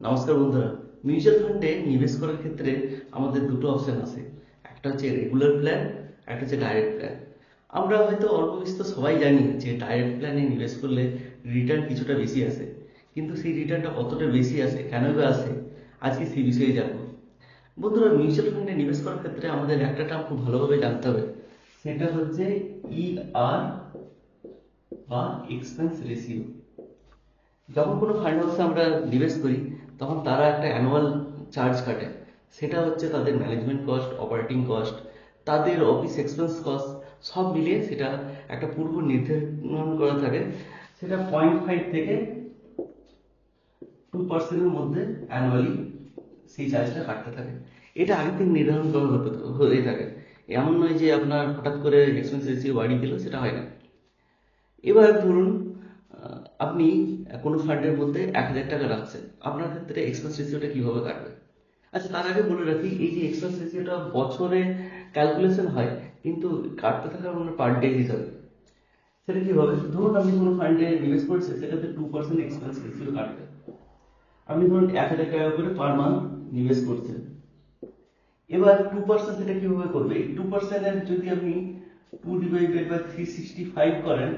নমস্কার বন্ধুরা। মিউচুয়াল ফান্ডে নিবেশ করার ক্ষেত্রে আমাদের দুটো অপশন আছে। একটা হচ্ছে রেগুলার প্ল্যান, একটা হচ্ছে ডাইরেক্ট প্ল্যান। আমরা হয়তো অল্প বিস্তর সবাই জানি যে ডাইরেক্ট প্ল্যানে নিবেশ করলে রিটার্ন কিছুটা বেশি আসে, কিন্তু সেই রিটার্নটা কতটা বেশি আসে, কেন বা আসে, আজকে সেই বিষয়ে জানবো। বন্ধুরা, মিউচুয়াল ফান্ডে নিবেশ করার ক্ষেত্রে আমাদের একটা টার্ম খুব ভালোভাবে জানতে হবে, সেটা হচ্ছে ইআর বা এক্সপেন্স রেশিও। যখন কোনো ফান্ড হাউসে আমরা নিবেশ করি, তখন তারা একটা অ্যানুয়াল চার্জ কাটে। সেটা হচ্ছে তাদের ম্যানেজমেন্ট কস্ট, অপারেটিং কস্ট, তাদের অফিস এক্সপেন্স কস্ট, সব মিলিয়ে সেটা একটা পূর্ব নির্ধারণ করা থাকে। সেটা 0.5 থেকে 2%-এর মধ্যে অ্যানুয়ালি সেই চার্জটা কাটতে থাকে। এটা আগে থেকে নির্ধারণ করা হয়ে থাকে। এমন নয় যে আপনার হঠাৎ করে এক্সপেন্স রেশিও বাড়িয়ে দিল, সেটা হয় না। এবার ধরুন আপনি কোনো ফান্ডের মধ্যে 1,000 টাকা রাখছেন, আপনার ক্ষেত্রে এক্সপেন্স রেশিওটা কিভাবে কাটবে? আচ্ছা, তার আগে বলে রাখি, এই যে এক্সপেন্স রেশিওটা বছরে ক্যালকুলেশন হয়, কিন্তু কাটতে থাকে আপনার পার ডে হিসাবে। সেটা কিভাবে? ধরুন আপনি কোনো ফান্ডে নিবেশ করছেন, সেটাতে 2% এক্সপেন্স রেশিও কাটবে। আপনি ধরুন 1,000 টাকা করে পার মান্থ নিবেশ করছেন। এবার 2% সেটা কিভাবে করবে? 2% যদি আপনি 2/365 করেন,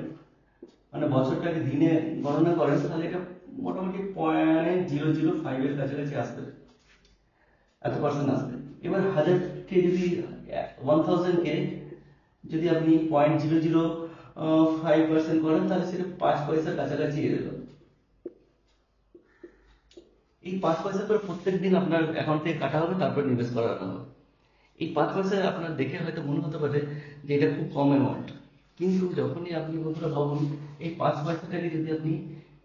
মানে বছরটাকে দিনে গণনা করেন, তাহলে এটা মোটামুটি 0.005-এর কাছাকাছি আসবে, এত পার্সেন্ট আসবে। এবার 1,000-কে যদি 1,000-কে যদি আপনি 0.005% করেন, তাহলে সেটা 5 পয়সার কাছাকাছি এলো। এই 5 পয়সা করে প্রত্যেক দিন আপনার অ্যাকাউন্ট থেকে কাটা হবে, তারপর নিবেশ করানো হবে। এই 5 পয়সা আপনার দেখে হয়তো মনে হতে পারে যে এটা খুব কম অ্যামাউন্ট, কিন্তু যখনই আপনি বন্ধুরা ভাবুন, এই 5 পয়সাটাকে যদি আপনি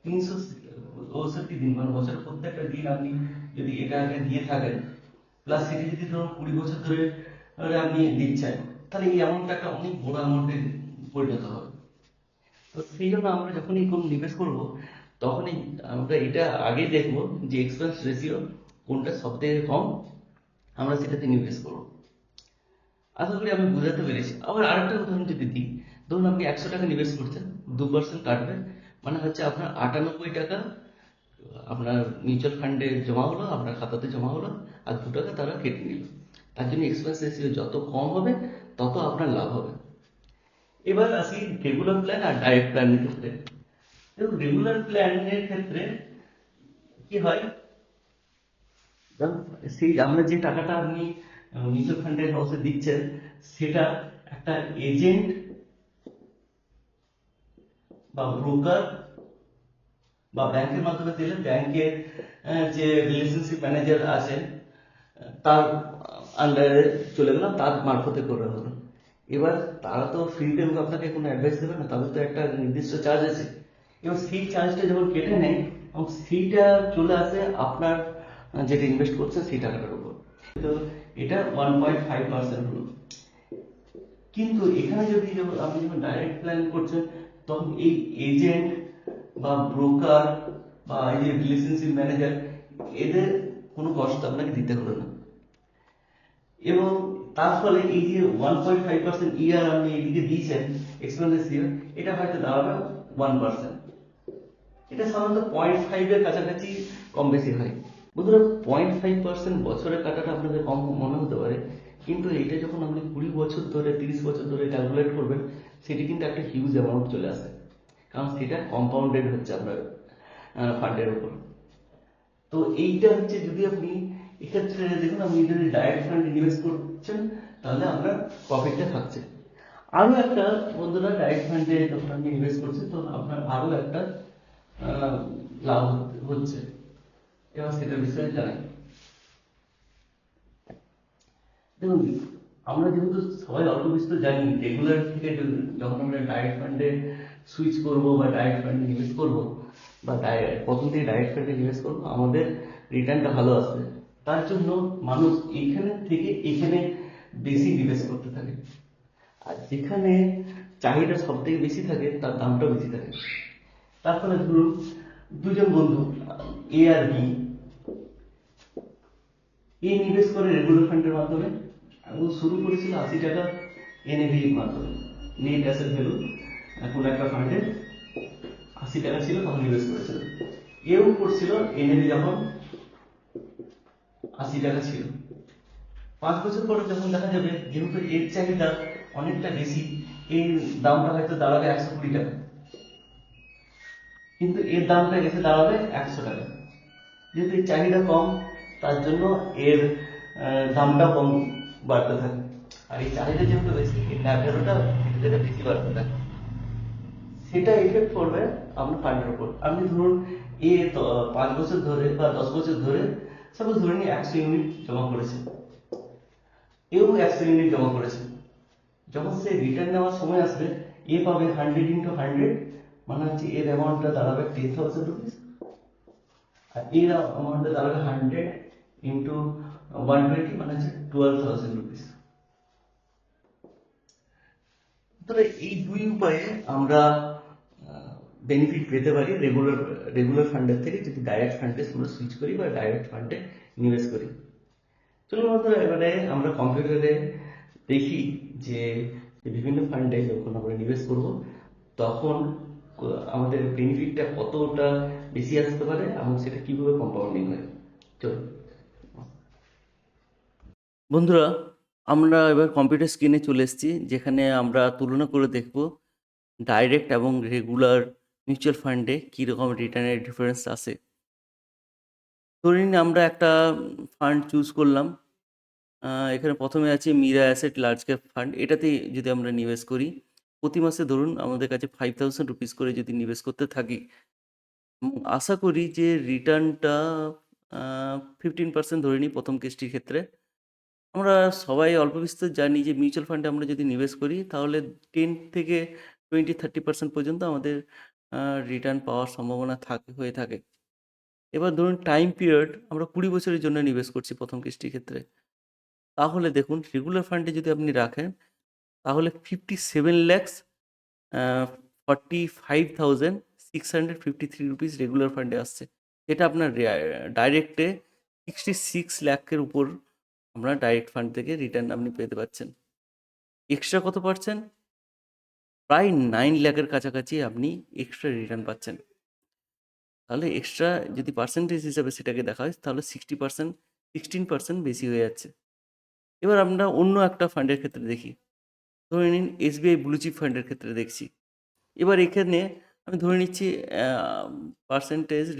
364 দিন, মানে বছরের প্রত্যেকটা দিন আপনি যদি এটাকে দিয়ে থাকেন, প্লাস সেটি যদি ধরুন 20 বছর ধরে আপনি দিচ্ছেন, তাহলে এই অ্যামাউন্টটা একটা অনেক বড় অ্যামাউন্টে পরিণত হবে। তো সেই জন্য আমরা যখনই কোনো নিবেশ করব, তখনই আমরা এটা আগে দেখব যে এক্সপেন্স রেশিও কোনটা সব থেকে কম, আমরা সেটাতে নিবেশ করবো। আশা করি আমি বোঝাতে পেরেছি। আবার আরেকটা উদাহরণ যদি দিই, ধরুন আপনি 100 টাকা নিবেশ করছেন, 2% কাটবে, মানে হচ্ছে আপনার 98 টাকা আপনার মিউচুয়াল ফান্ডে জমা হলো, আপনার খাতাতে জমা হলো, আর 2 টাকা তারা কেটে নিল। তার জন্য এক্সপেন্স রেশিও যত কম হবে, তত আপনার লাভ হবে। এবার আসি রেগুলার প্ল্যান আর ডাইরেক্ট প্ল্যানের ক্ষেত্রে। দেখুন, রেগুলার প্ল্যানের ক্ষেত্রে কি হয়, সেই আমরা যে টাকাটা আপনি মিউচুয়াল ফান্ডের হাউসে দিচ্ছেন, সেটা একটা এজেন্ট বা ব্রোকার বা ব্যাংকের মাধ্যমে দিলে, ব্যাংকের যে রিলেশনশিপ ম্যানেজার আছেন, তার আন্ডারে চলে গেলাম, তার মারফতে করে হলো। এবার তারা তো ফ্রিতে আপনাকে কোনো অ্যাডভাইস দেবে না, তাদের তো একটা নির্দিষ্ট চার্জ আছে। এবার সেই চার্জটা যখন কেটে নেয়, এবং সেইটা চলে আসে আপনার যেটা ইনভেস্ট করছেন সেই টাকাটার উপর। তো এটা 1.5% হলো। কিন্তু এখানে যদি আপনি যখন ডাইরেক্ট প্ল্যান করছেন, তখন এই এজেন্ট বা ব্রোকার বা এই যে রিলেশনশিপ ম্যানেজার, এদের কোনো কষ্ট আপনাকে দিতে হলো না। এবং তার ফলে এই যে 1.5% ইয়ার আপনি এদিকে দিয়েছেন এক্সপেন্ডিচার, এটা হয়তো দাঁড়াবে 1%। এটা সাধারণত 0.5-এর কাছাকাছি কম বেশি হয়। বন্ধুরা, 0.5% বছরে কাটাটা আপনাদের কম মনে হতে পারে, কিন্তু এটা যখন আপনি 20 বছর ধরে, 30 বছর ধরে ক্যালকুলেট করবেন, সেটি কিন্তু একটা হিউজ অ্যামাউন্ট চলে আসে, কারণ সেটা কম্পাউন্ডেড হচ্ছে আপনার ফান্ডের উপর। তো এইটা হচ্ছে, যদি আপনি এক্ষেত্রে দেখুন, আপনি যদি ডাইরেক্ট ফান্ডে ইনভেস্ট করছেন, তাহলে আপনার প্রফিটটা থাকছে। আরো একটা, বন্ধুরা, ডাইরেক্ট ফান্ডে যখন আপনি ইনভেস্ট করছেন, তখন আপনার আরো একটা আহ, লাভ হচ্ছে। এবার সেটার বিষয়ে জানাই। দেখুন, আমরা যেহেতু সবাই অল্প বিস্তর জানি, রেগুলার থেকে যখন আমরা ডাইরেক্ট ফান্ডে সুইচ করব বা ডাইরেক্ট ফান্ডে ইনভেস্ট করব, বা প্রথম থেকে ডাইরেক্ট ফান্ডে ইনভেস্ট করবো, আমাদের রিটার্নটা ভালো আসবে। তার জন্য মানুষ এখানে থেকে এখানে বেশি নিবেশ করতে থাকে। আর যেখানে চাহিদা সব থেকে বেশি থাকে, তার দামটাও বেশি থাকে। তার ফলে ধরুন, দুজন বন্ধু, এ আর বি, এই নিবেশ করে রেগুলার ফান্ডের মাধ্যমে, ও শুরু করেছিল 80 টাকা এনএভি এর মাধ্যমে, নেট অ্যাসেট ভ্যালু। কোনো একটা ফান্ডে 80 টাকা ছিল, তখন নিবেশ করেছিল। এও করছিল এনএভি যখন 80 টাকা ছিল। 5 বছর পরে যখন দেখা যাবে যেহেতু এর চাহিদা অনেকটা বেশি, এর দামটা হয়তো দাঁড়াবে 120 টাকা, কিন্তু এর দামটা এসে দাঁড়াবে 100 টাকা। যেহেতু এর চাহিদা কম, তার জন্য এর দামটা কম বাড়তে থাকে। আর এই চাহিদা যেহেতু বেশি, এর ন্যায় ভ্যালুটা ধীরে ধীরে বেশি বাড়তে থাকে। সেটা এফেক্ট করবে আপনার ফান্ডের উপর। আপনি ধরুন 5 বছর ধরে বা 10 বছর ধরে সাপোজ ধরে নিন 100 ইউনিট জমা করেছে, এও 100 ইউনিট জমা করেছে। যখন সে রিটার্ন নেওয়ার সময় আসবে, এ পাবে 100 × 100, মানে হচ্ছে এর অ্যামাউন্টটা দাঁড়াবে 10,000 রুপিস, আর এর অ্যামাউন্টটা দাঁড়াবে 100 × 120, মানে হচ্ছে 12,000 রুপিস। তবে এই দুই উপায়ে আমরা বেনিফিট পেতে পারি রেগুলার ফান্ডের থেকে, যদি ডাইরেক্ট ফান্ডে আমরা সুইচ করি বা ডাইরেক্ট ফান্ডে নিবেশ করি। চলুন বন্ধুরা, এবারে আমরা কম্পিউটারে দেখি যে বিভিন্ন ফান্ডে যখন আমরা নিবেশ করব, তখন আমাদের বেনিফিটটা কতটা বেশি আসতে পারে এবং সেটা কিভাবে কম্পাউন্ডিং হয়। চলুন বন্ধুরা, আমরা এবার কম্পিউটার স্ক্রিনে চলে এসেছি, যেখানে আমরা তুলনা করে দেখব ডাইরেক্ট এবং রেগুলার মিউচুয়াল ফান্ডে কীরকম রিটার্নের ডিফারেন্স আসে। ধরে নিন আমরা একটা ফান্ড চুজ করলাম। এখানে প্রথমে আছে Mirae asset large cap fund. এটাতে যদি আমরা নিবেশ করি, প্রতি মাসে ধরুন আমাদের কাছে 5,000 রুপিস করে যদি নিবেশ করতে থাকি, আশা করি যে রিটার্নটা 15% ধরে নিই প্রথম কেসটির ক্ষেত্রে। আমরা সবাই অল্প বিস্তর জানি যে মিউচুয়াল ফান্ডে আমরা যদি নিবেশ করি, তাহলে 10 থেকে 20-30% পর্যন্ত আমাদের রিটার্ন পাওয়ার সম্ভাবনা হয়ে থাকে। এবার ধরুন টাইম পিরিয়ড আমরা 20 বছরের জন্য নিবেশ করছি প্রথম কেসটির ক্ষেত্রে। তাহলে দেখুন রেগুলার ফান্ডে যদি আপনি রাখেন, তাহলে 57 lakhs 45,653 রুপিস রেগুলার ফান্ডে আসছে। এটা আপনার ডাইরেক্টে 66 লাখের উপর আমরা ডাইরেক্ট ফান্ড থেকে রিটার্ন আপনি পেতে পাচ্ছেন। এক্সট্রা কত পাচ্ছেন? প্রায় 9 লাখের কাছাকাছি আপনি এক্সট্রা রিটার্ন পাচ্ছেন। তাহলে এক্সট্রা যদি পার্সেন্টেজ হিসাবে সেটাকে দেখা হয়, তাহলে 60%, 16% বেশি হয়ে যাচ্ছে। এবার আমরা অন্য একটা ফান্ডের ক্ষেত্রে দেখি। ধরে নিন SBI ব্লু চিপ ফান্ডের ক্ষেত্রে দেখছি। এবার এখানে আমি ধরে নিচ্ছি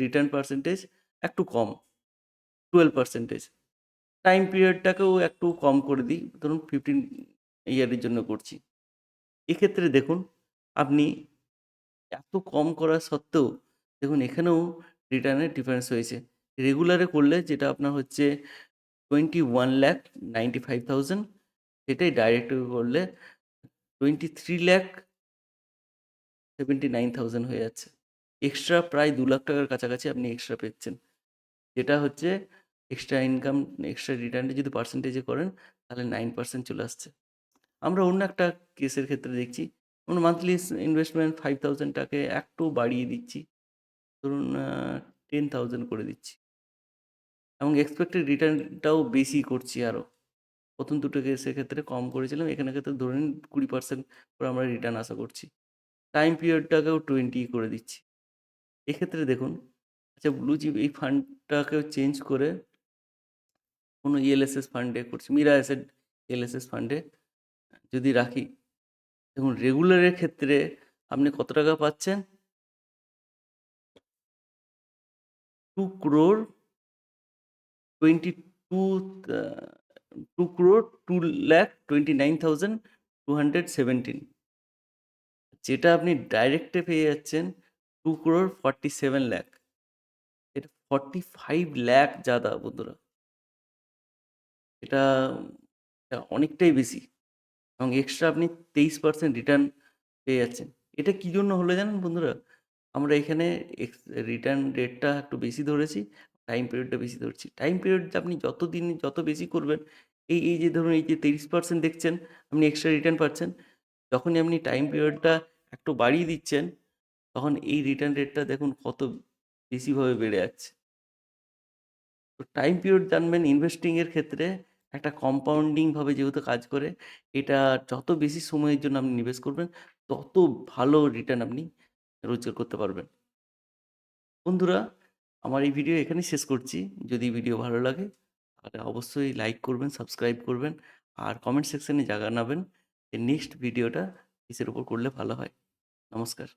রিটার্ন পার্সেন্টেজ একটু কম, 12%। টাইম পিরিয়ডটাকেও একটু কম করে দিই, ধরুন 15 ইয়ারের জন্য করছি। এক্ষেত্রে দেখুন আপনি এত কম করা সত্ত্বেও দেখুন এখানেও রিটার্নের ডিফারেন্স হয়েছে। রেগুলারে করলে যেটা আপনার হচ্ছে 21,95,000, সেটাই ডাইরেক্ট করলে 23,79,000 হয়ে যাচ্ছে। এক্সট্রা প্রায় 2 লাখ টাকার কাছাকাছি আপনি এক্সট্রা পেচ্ছেন, যেটা হচ্ছে এক্সট্রা ইনকাম। এক্সট্রা রিটার্নটা যদি পার্সেন্টেজে করেন, তাহলে 9% চলে আসছে। আমরা অন্য একটা কেসের ক্ষেত্রে দেখছি, আমরা মান্থলি ইনভেস্টমেন্ট 5,000 টাকে একটু বাড়িয়ে দিচ্ছি, ধরুন 10,000 করে দিচ্ছি, এবং এক্সপেক্টেড রিটার্নটাও বেশি করছি আরও। প্রথম দুটো কেসের ক্ষেত্রে কম করেছিলাম, এখানে ক্ষেত্রে ধরে নিন 20% করে আমরা রিটার্ন আশা করছি। টাইম পিরিয়ডটাকেও 20 করে দিচ্ছি। এক্ষেত্রে দেখুন, আচ্ছা ব্লু চিপ এই ফান্ডটাকেও চেঞ্জ করে কোনো ELSS ফান্ডে করছি, মীরা অ্যাসেট ELSS ফান্ডে যদি রাখি, দেখুন রেগুলারের ক্ষেত্রে আপনি কত টাকা পাচ্ছেন? 2 crore 22 2 crore 2,29,217, যেটা আপনি ডাইরেক্টে পেয়ে যাচ্ছেন 2 crore 47 lakh। এটা 45 lakh ज़्यादा বন্ধুরা। এটা অনেকটাই বেশি, এবং এক্সট্রা আপনি 23% রিটার্ন পেয়ে যাচ্ছেন। এটা কী জন্য হলো জানেন বন্ধুরা? আমরা এখানে রিটার্ন রেটটা একটু বেশি ধরেছি, টাইম পিরিয়ডটা বেশি ধরছি। টাইম পিরিয়ড আপনি যত বেশি করবেন, এই যে ধরুন এই যে 23% দেখছেন আপনি এক্সট্রা রিটার্ন পাচ্ছেন, যখনই আপনি টাইম পিরিয়ডটা একটু বাড়িয়ে দিচ্ছেন, তখন এই রিটার্ন রেটটা দেখুন কত বেশিভাবে বেড়ে যাচ্ছে। তো টাইম পিরিয়ড জানবেন ইনভেস্টিংয়ের ক্ষেত্রে একটা কম্পাউন্ডিংভাবে যেহেতু কাজ করে, এটা যত বেশি সময়ের জন্য আপনি নিবেশ করবেন, তত ভালো রিটার্ন আপনি রোজগার করতে পারবেন। বন্ধুরা, আমার এই ভিডিও এখানেই শেষ করছি। যদি ভিডিও ভালো লাগে, আর অবশ্যই লাইক করবেন, সাবস্ক্রাইব করবেন আর কমেন্ট সেকশনে জানাবেন যে নেক্সট ভিডিওটা কিসের উপর করলে ভালো হয়। নমস্কার।